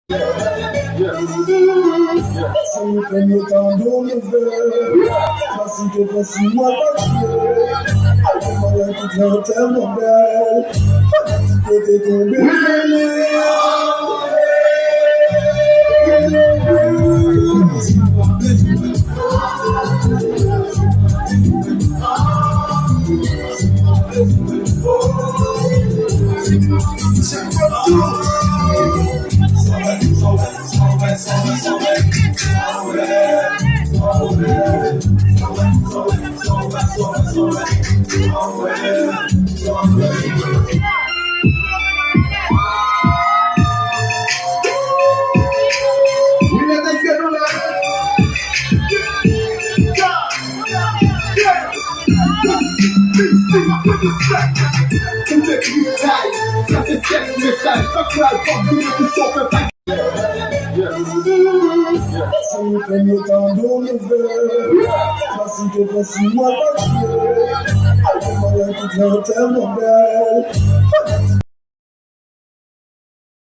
Si fait le temps de me faire, si tu veux, si moi pas tuer, moi qui te tellement belle, si tu t'es tombé, si fait le temps de me faire, si tu veux, si moi pas tuer, moi qui te tellement belle.